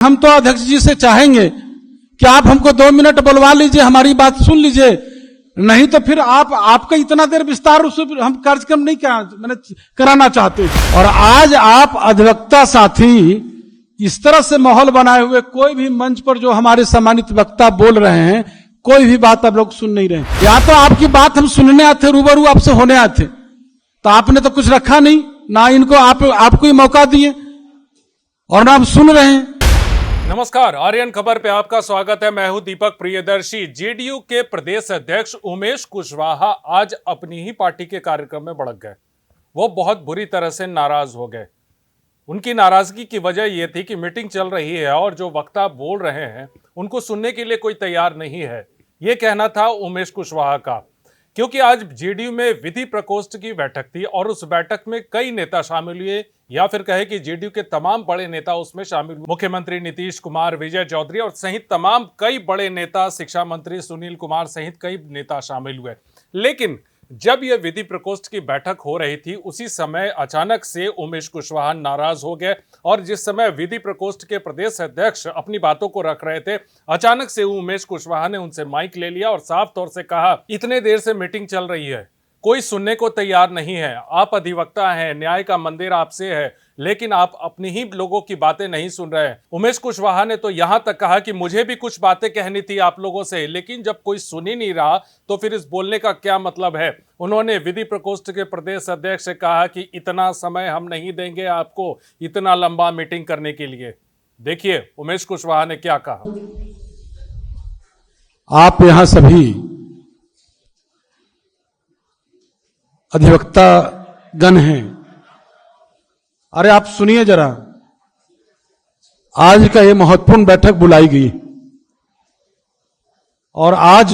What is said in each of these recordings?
हम तो अध्यक्ष जी से चाहेंगे कि आप हमको 2 मिनट बुलवा लीजिए, हमारी बात सुन लीजिए, नहीं तो फिर आपका इतना देर विस्तार उससे हम कार्यक्रम नहीं कराना चाहते। और आज आप अधिवक्ता साथी इस तरह से माहौल बनाए हुए कोई भी मंच पर जो हमारे सम्मानित वक्ता बोल रहे हैं, कोई भी बात आप लोग सुन नहीं रहे। या तो आपकी बात हम सुनने आते, रूबरू आपसे होने आते, तो आपने तो कुछ रखा नहीं, ना इनको आपको ही मौका दिए और ना आप सुन रहे हैं। नमस्कार, आर्यन खबर पे आपका स्वागत है। मैं हूं दीपक प्रियदर्शी। जेडीयू के प्रदेश अध्यक्ष उमेश कुशवाहा आज अपनी ही पार्टी के कार्यक्रम में भड़क गए। वो बहुत बुरी तरह से नाराज हो गए। उनकी नाराजगी की वजह यह थी कि मीटिंग चल रही है और जो वक्ता बोल रहे हैं उनको सुनने के लिए कोई तैयार नहीं है, ये कहना था उमेश कुशवाहा का। क्योंकि आज जेडीयू में विधि प्रकोष्ठ की बैठक थी और उस बैठक में कई नेता शामिल हुए, या फिर कहे कि जेडीयू के तमाम बड़े नेता उसमें शामिल हुए। मुख्यमंत्री नीतीश कुमार, विजय चौधरी और सहित तमाम कई बड़े नेता, शिक्षा मंत्री सुनील कुमार सहित कई नेता शामिल हुए। लेकिन जब यह विधि प्रकोष्ठ की बैठक हो रही थी, उसी समय अचानक से उमेश कुशवाहा नाराज हो गए और जिस समय विधि प्रकोष्ठ के प्रदेश अध्यक्ष अपनी बातों को रख रहे थे, अचानक से उमेश कुशवाहा ने उनसे माइक ले लिया और साफ तौर से कहा, इतने देर से मीटिंग चल रही है, कोई सुनने को तैयार नहीं है। आप अधिवक्ता हैं, न्याय का मंदिर आपसे है, लेकिन आप अपनी ही लोगों की बातें नहीं सुन रहे हैं। उमेश कुशवाहा ने तो यहां तक कहा कि मुझे भी कुछ बातें कहनी थी आप लोगों से, लेकिन जब कोई सुन ही नहीं रहा तो फिर इस बोलने का क्या मतलब है। उन्होंने विधि प्रकोष्ठ के प्रदेश अध्यक्ष से कहा कि इतना समय हम नहीं देंगे आपको इतना लंबा मीटिंग करने के लिए। देखिए उमेश कुशवाहा ने क्या कहा। आप यहां सभी अधिवक्ता गण हैं, अरे आप सुनिए जरा, आज का ये महत्वपूर्ण बैठक बुलाई गई और आज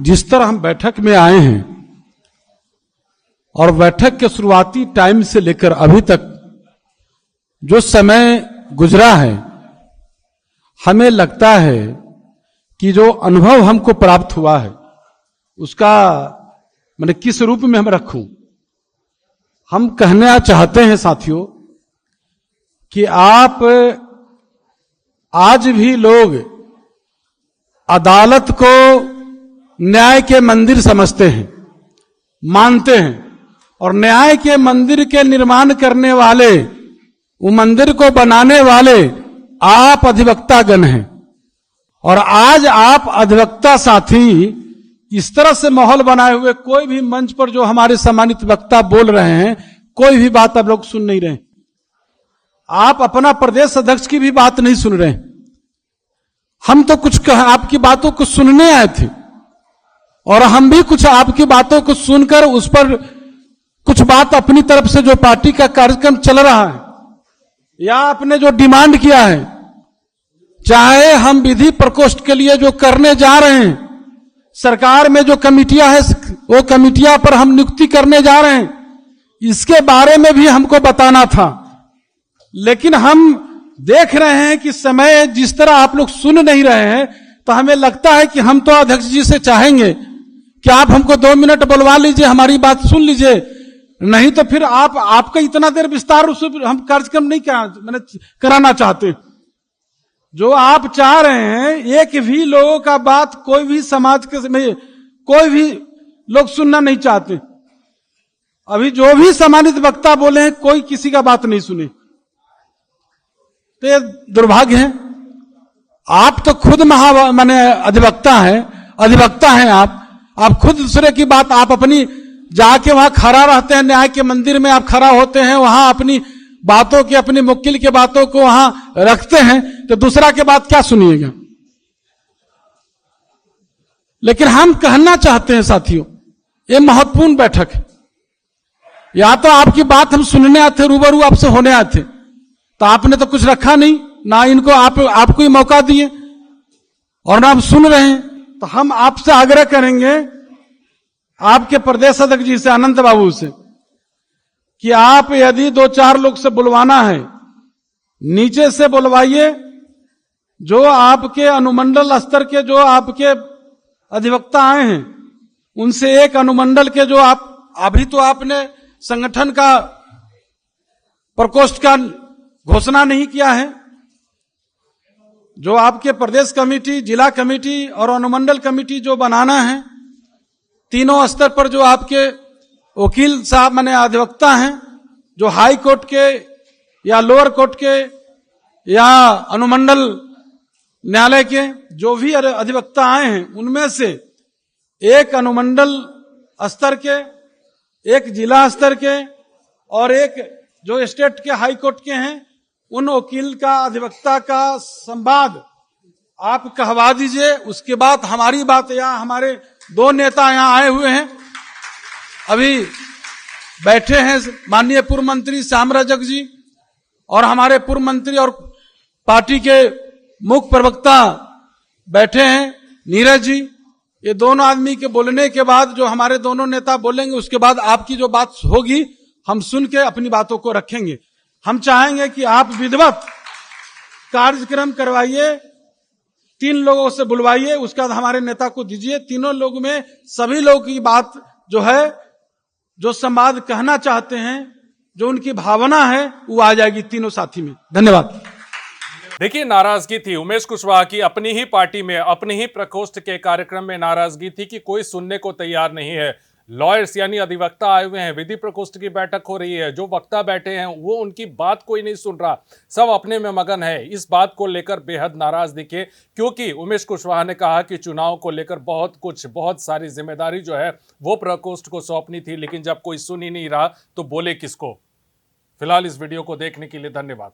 जिस तरह हम बैठक में आए हैं और बैठक के शुरुआती टाइम से लेकर अभी तक जो समय गुजरा है, हमें लगता है कि जो अनुभव हमको प्राप्त हुआ है उसका मैंने किस रूप में हम रखूं। हम कहना चाहते हैं साथियों कि आप आज भी लोग अदालत को न्याय के मंदिर समझते हैं, मानते हैं, और न्याय के मंदिर के निर्माण करने वाले, वो मंदिर को बनाने वाले आप अधिवक्ता गण हैं। और आज आप अधिवक्ता साथी इस तरह से माहौल बनाए हुए कोई भी मंच पर जो हमारे सम्मानित वक्ता बोल रहे हैं, कोई भी बात आप लोग सुन नहीं रहे। आप अपना प्रदेश अध्यक्ष की भी बात नहीं सुन रहे। हम तो कुछ आपकी बातों को सुनने आए थे और हम भी कुछ आपकी बातों को सुनकर उस पर कुछ बात अपनी तरफ से जो पार्टी का कार्यक्रम चल रहा है या आपने जो डिमांड किया है, चाहे हम विधि प्रकोष्ठ के लिए जो करने जा रहे हैं, सरकार में जो कमिटियां हैं वो कमिटियां पर हम नियुक्ति करने जा रहे हैं, इसके बारे में भी हमको बताना था। लेकिन हम देख रहे हैं कि समय जिस तरह आप लोग सुन नहीं रहे हैं, तो हमें लगता है कि हम तो अध्यक्ष जी से चाहेंगे कि आप हमको 2 मिनट बुलवा लीजिए, हमारी बात सुन लीजिए, नहीं तो फिर आपका इतना देर विस्तार उससे हम कार्यक्रम नहीं कराना चाहते। जो आप चाह रहे हैं, एक भी लोगों का बात कोई भी समाज के में कोई भी लोग सुनना नहीं चाहते। अभी जो भी सम्मानित वक्ता बोले हैं, कोई किसी का बात नहीं सुने, तो ये दुर्भाग्य है। आप तो खुद माने अधिवक्ता हैं आप खुद दूसरे की बात, आप अपनी जाके वहां खड़ा रहते हैं, न्याय के मंदिर में आप खड़ा होते हैं, वहां अपनी बातों की, अपनी मुक्किल के बातों को वहां रखते हैं, तो दूसरा के बात क्या सुनिएगा। लेकिन हम कहना चाहते हैं साथियों, ये महत्वपूर्ण बैठक है। या तो आपकी बात हम सुनने आते, रूबरू आपसे होने आते, तो आपने तो कुछ रखा नहीं, ना इनको आपको ही मौका दिए और ना आप सुन रहे हैं। तो हम आपसे आग्रह करेंगे, आपके प्रदेश अध्यक्ष जी से, अनंत बाबू से, कि आप यदि 2-4 लोग से बुलवाना है, नीचे से बुलवाइए। जो आपके अनुमंडल स्तर के जो आपके अधिवक्ता आए हैं, उनसे एक अनुमंडल के जो आप अभी तो आपने संगठन का प्रकोष्ठ का घोषणा नहीं किया है, जो आपके प्रदेश कमेटी, जिला कमेटी और अनुमंडल कमेटी जो बनाना है, तीनों स्तर पर जो आपके वकील साहब माने अधिवक्ता हैं, जो हाई कोर्ट के या लोअर कोर्ट के या अनुमंडल न्यायालय के जो भी अधिवक्ता आए हैं, उनमें से एक अनुमंडल स्तर के, एक जिला स्तर के और एक जो स्टेट के हाई कोर्ट के हैं, उन वकील का, अधिवक्ता का संवाद आप कहवा दीजिए। उसके बाद हमारी बात, यहाँ हमारे दो नेता यहाँ आए हुए हैं, अभी बैठे हैं माननीय पूर्व मंत्री श्याम रजक जी और हमारे पूर्व मंत्री और पार्टी के मुख्य प्रवक्ता बैठे हैं नीरज जी। ये दोनों आदमी के बोलने के बाद जो हमारे दोनों नेता बोलेंगे, उसके बाद आपकी जो बात होगी हम सुन के अपनी बातों को रखेंगे। हम चाहेंगे कि आप विधिवत कार्यक्रम करवाइए, 3 लोगों से बुलवाइए, उसके बाद हमारे नेता को दीजिए। तीनों लोग में सभी लोगों की बात जो है, जो संवाद कहना चाहते हैं, जो उनकी भावना है, वो आ जाएगी तीनों साथी में। धन्यवाद। देखिए, नाराजगी थी उमेश कुशवाहा की अपनी ही पार्टी में, अपनी ही प्रकोष्ठ के कार्यक्रम में नाराजगी थी कि कोई सुनने को तैयार नहीं है। लॉयर्स यानी अधिवक्ता आए हुए हैं, विधि प्रकोष्ठ की बैठक हो रही है, जो वक्ता बैठे हैं वो उनकी बात कोई नहीं सुन रहा, सब अपने में मगन है। इस बात को लेकर बेहद नाराज दिखे, क्योंकि उमेश कुशवाहा ने कहा कि चुनाव को लेकर बहुत सारी जिम्मेदारी जो है वो प्रकोष्ठ को सौंपनी थी, लेकिन जब कोई सुन ही नहीं रहा तो बोले किसको। फिलहाल इस वीडियो को देखने के लिए धन्यवाद।